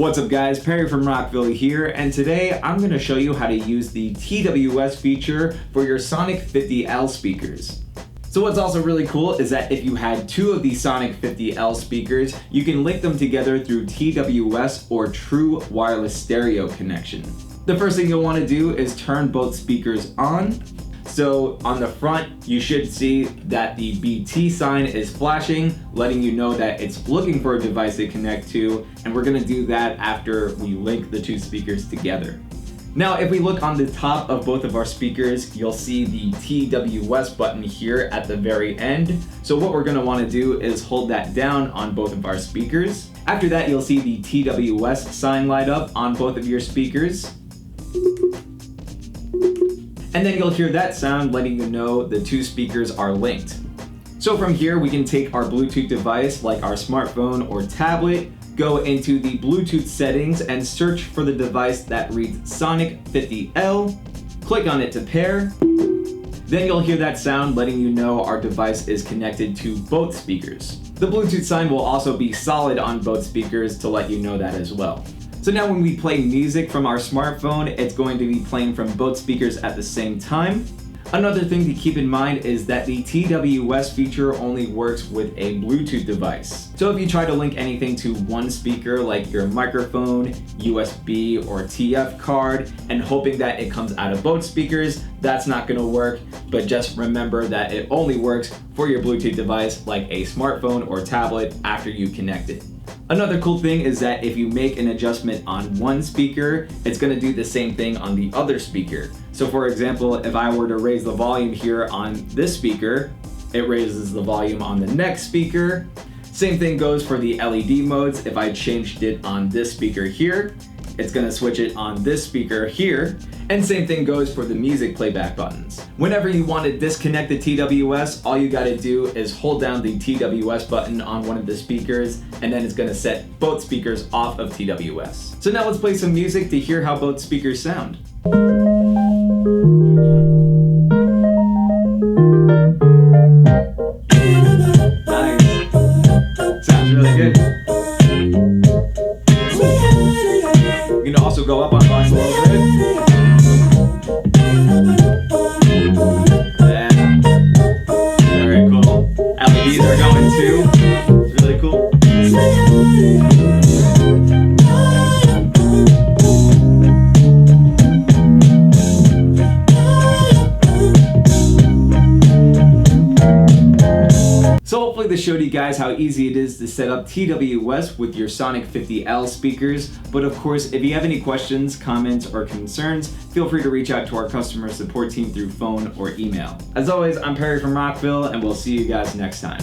What's up guys, Perry from Rockville here, and today I'm going to show you how to use the TWS feature for your SONIC-50L speakers. So what's also really cool is that if you had two of these SONIC-50L speakers, you can link them together through TWS or true wireless stereo connection. The first thing you'll want to do is turn both speakers on. So on the front, you should see that the BT sign is flashing, letting you know that it's looking for a device to connect to, and we're gonna do that after we link the two speakers together. Now, if we look on the top of both of our speakers, you'll see the TWS button here at the very end. So what we're gonna wanna do is hold that down on both of our speakers. After that, you'll see the TWS sign light up on both of your speakers. And then you'll hear that sound letting you know the two speakers are linked. So from here, we can take our Bluetooth device like our smartphone or tablet, go into the Bluetooth settings and search for the device that reads SONIC-50L, click on it to pair. Then you'll hear that sound letting you know our device is connected to both speakers. The Bluetooth sign will also be solid on both speakers to let you know that as well. So now when we play music from our smartphone, it's going to be playing from both speakers at the same time. Another thing to keep in mind is that the TWS feature only works with a Bluetooth device. So if you try to link anything to one speaker like your microphone, USB, or TF card, and hoping that it comes out of both speakers, that's not gonna work, but just remember that it only works for your Bluetooth device like a smartphone or tablet after you connect it. Another cool thing is that if you make an adjustment on one speaker, it's going to do the same thing on the other speaker. So for example, if I were to raise the volume here on this speaker, it raises the volume on the next speaker. Same thing goes for the LED modes. If I changed it on this speaker here, it's going to switch it on this speaker here. And same thing goes for the music playback buttons. Whenever you want to disconnect the TWS, all you got to do is hold down the TWS button on one of the speakers, and then it's going to set both speakers off of TWS. So now let's play some music to hear how both speakers sound. Nice. Sounds really good. You can also go up on volume a little bit. Very cool. LEDs are going too. It's really cool. So hopefully this showed you guys how easy it is to set up TWS with your SONIC-50L speakers. But of course, if you have any questions, comments, or concerns, feel free to reach out to our customer support team through phone or email. As always, I'm Perry from Rockville, and we'll see you guys next time.